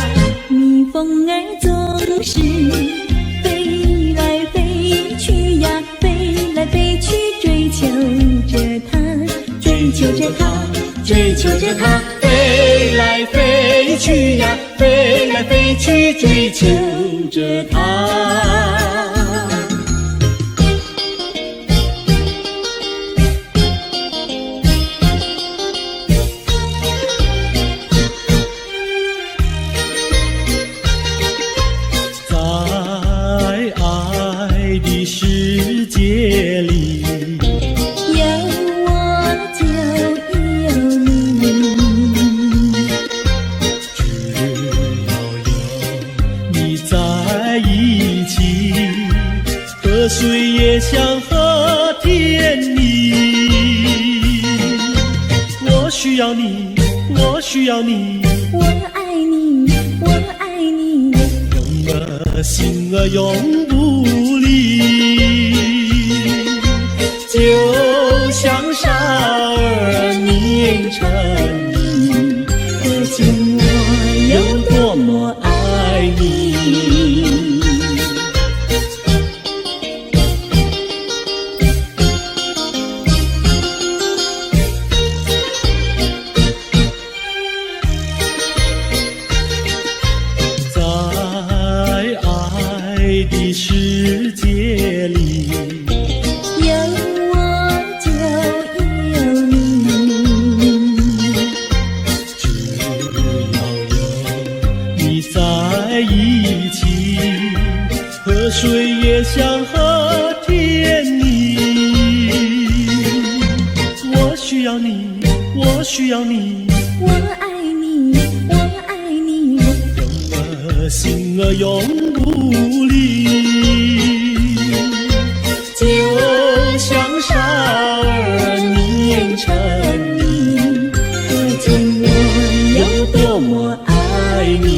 S1: 蜜蜂儿总是飞来飞去呀，飞来飞去，追求着它，追求着它，追求着它，
S3: 飞来飞去呀，飞来飞去追求着她。在爱的世界里，
S1: 有我就有你，
S3: 只要有你在一起，河水也像和甜蜜。我需要你，我需要你，
S1: 我爱你，我爱你，
S3: 永儿心儿永不离。就像傻儿年成意，
S1: 可见我有多么爱你。
S3: 在爱的世界里，
S1: 有我就有你，
S3: 只要有你在一起，河水也像和甜蜜。我需要你，我需要你，
S1: 我爱你，我爱你，
S3: 永儿心儿永不离。就像傻儿年成意，
S1: 可见我有多么爱你。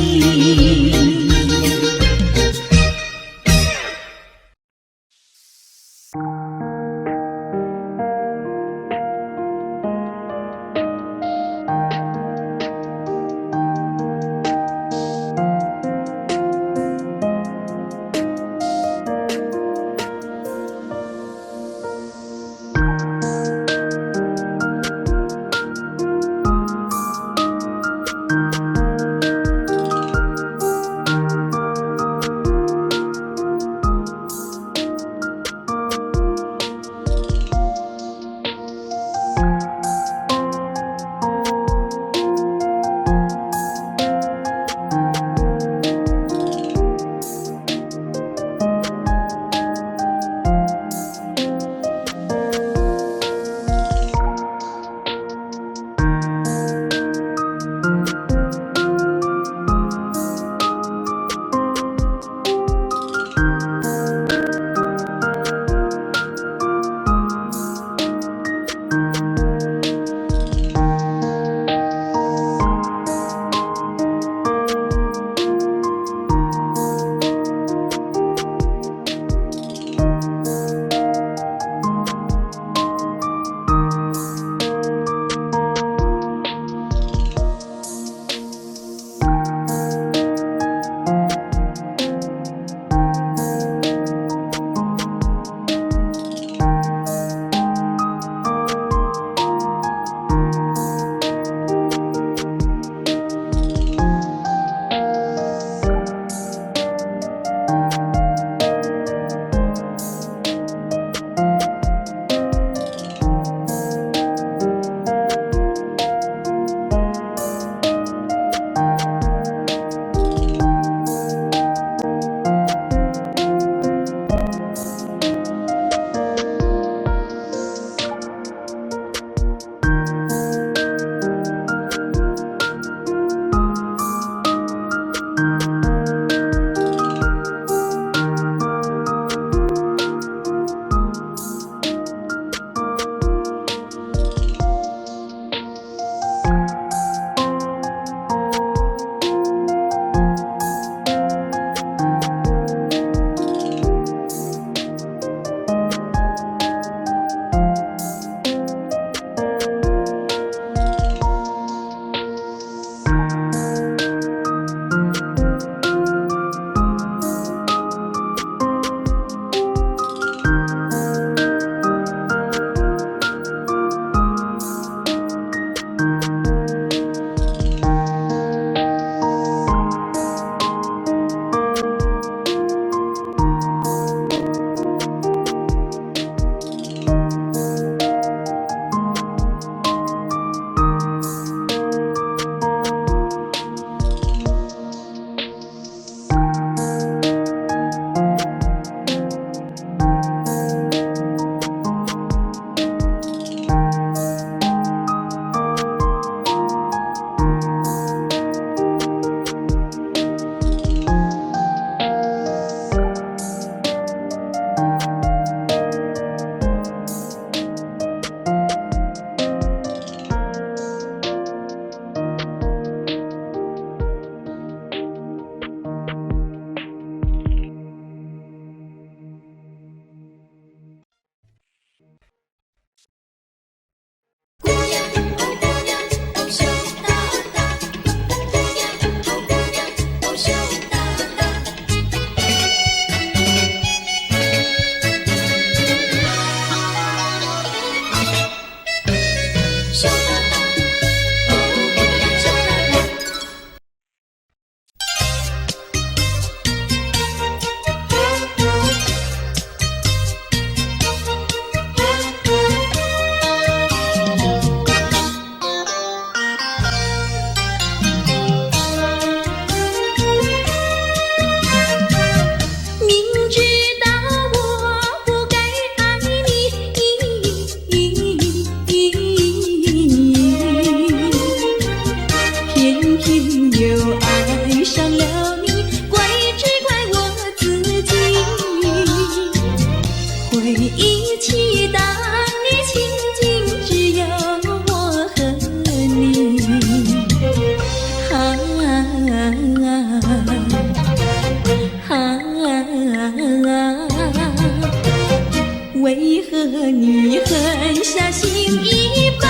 S1: 为何你狠下心意把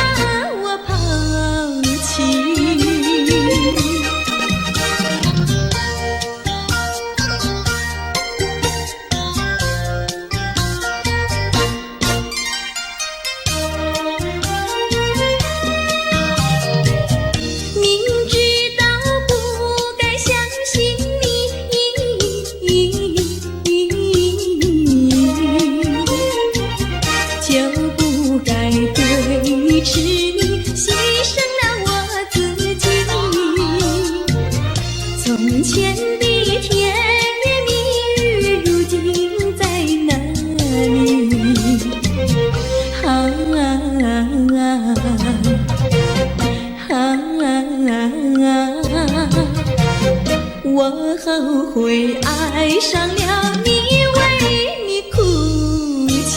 S1: 我抛弃？从前的甜言蜜语，如今在哪里？我后悔爱上了你，为你哭泣。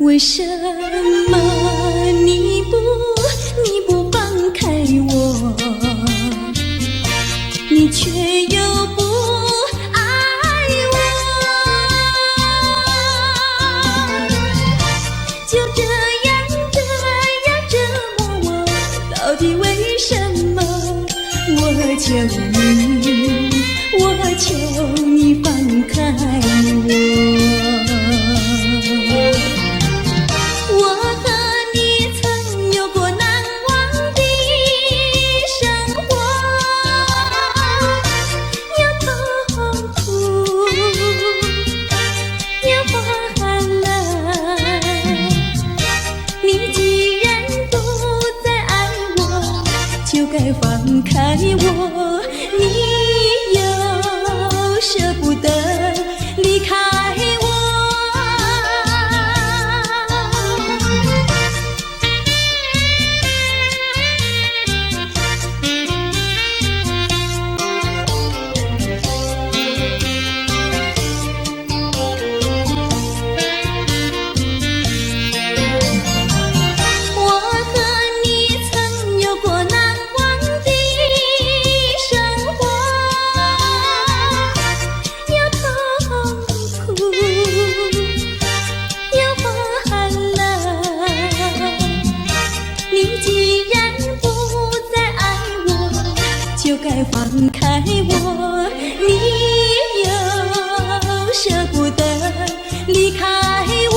S1: 为什么你不放开我？你却又不爱我，就这样折磨我，到底为什么？我求你放开我。该放开我，你又舍不得离开我。该放开我，你又舍不得离开我。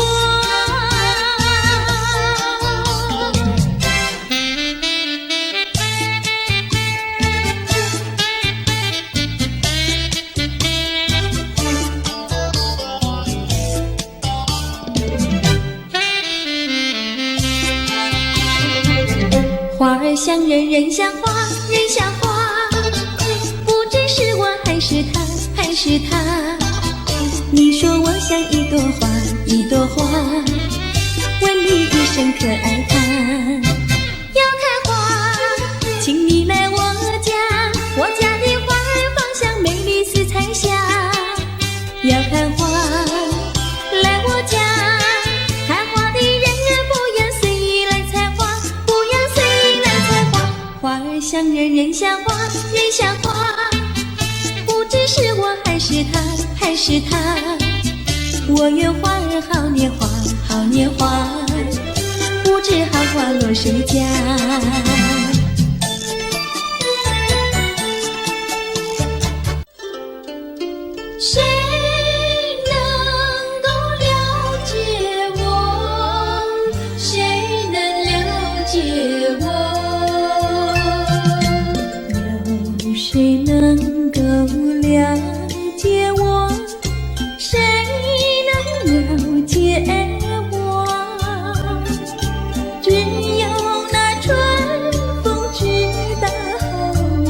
S1: 花儿像人，人像花，人像花。是我还是他，还是他？你说我像一朵花，一朵花，问你一声可爱它？要开花，请你来我家，我家的花儿芳香美丽似彩霞。要看花，来我家，看花的人不要随意来采花，不要随意来采花。花儿像人，人像花，人像花。不知是我还是他，还是他？我愿花儿好年华，好年华，不知好花落谁家？谁能够了解我？谁能了解我？有谁能够了解我？谁能了解我？只有那春风知道我，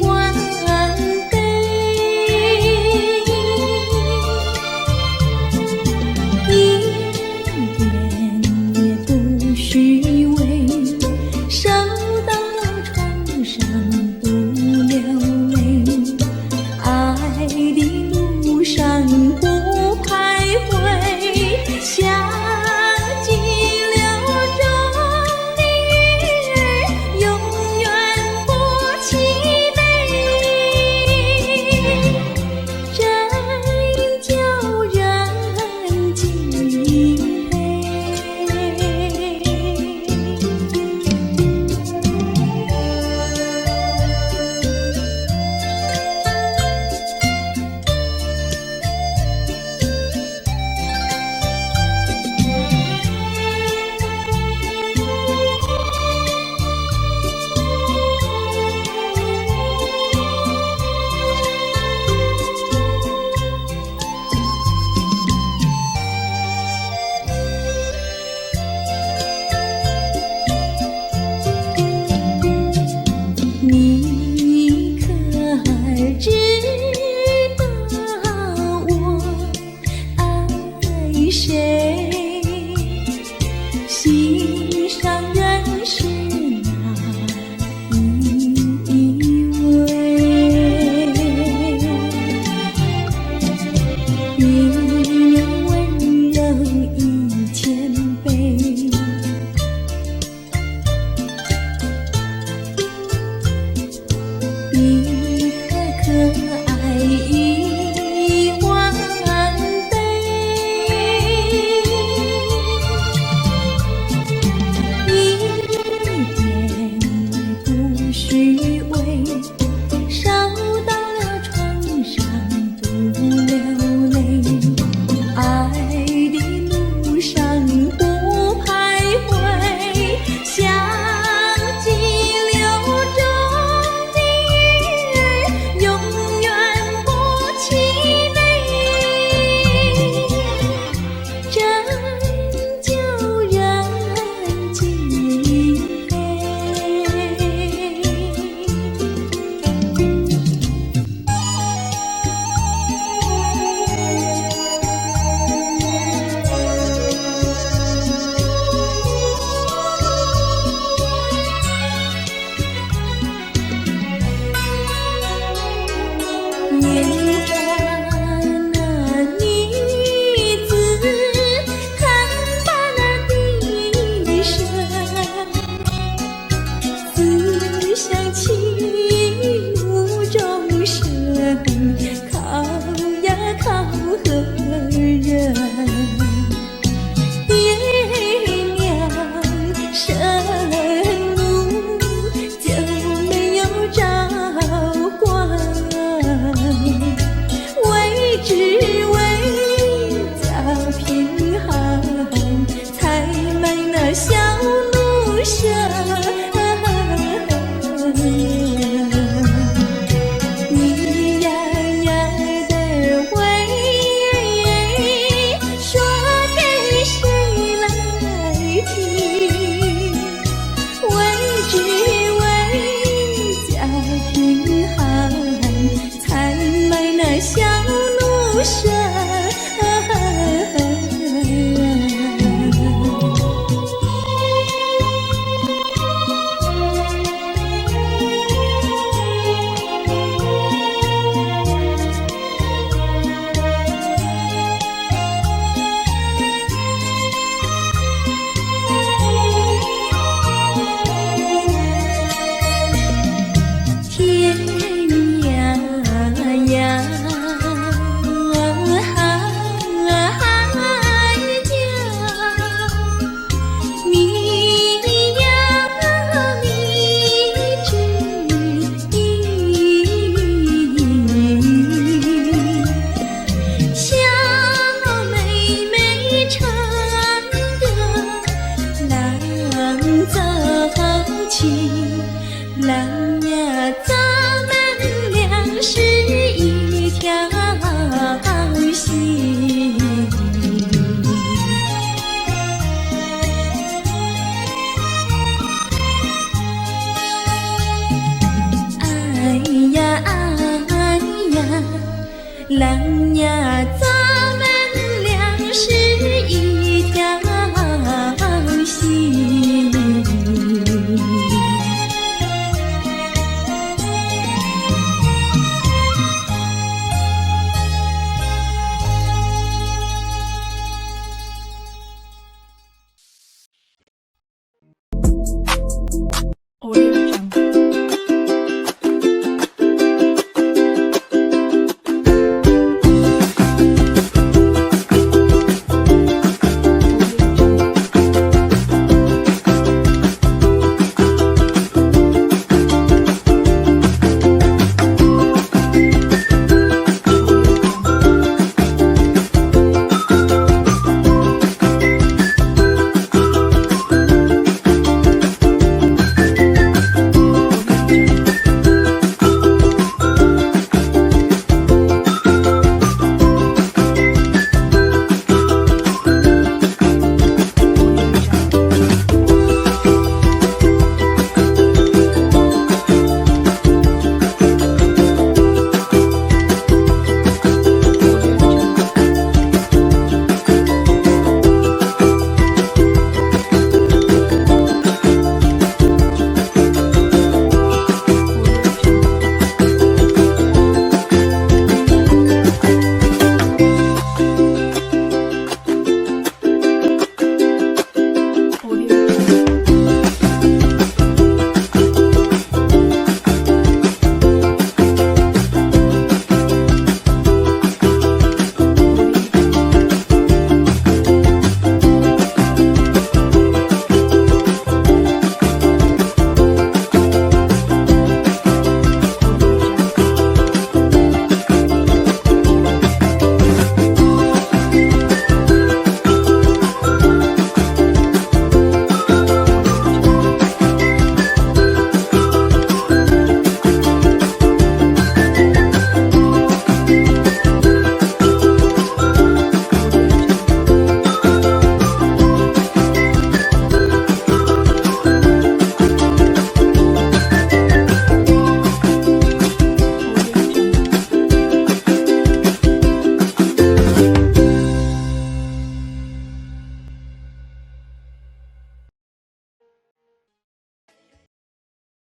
S1: 万倍。一点也不虚伪，手到床上不流泪，爱的路上不徘徊，像激流中的鱼儿，永远不气馁，真叫人敬佩。你可知道我爱谁？心上人是哪一位？你温柔一千倍，你可爱一万倍，一点也不虚伪，烧到了床上不流泪，爱的路上不徘徊，像激流中的鱼儿，永远不气馁，真叫人敬佩。年华那女子，看罢了笛声，思想起无中生，靠呀靠何人？爹娘生路就没有照管，为只为家贫寒，才买那小奴舍。你呀呀的为儿说给谁来听？为只为家贫寒，才买那小奴舍。天涯呀，海角，你呀你知意，小妹妹唱歌，郎走起，郎呀咱们俩是一条心。郎呀，咱们俩是一条心。
S4: Audio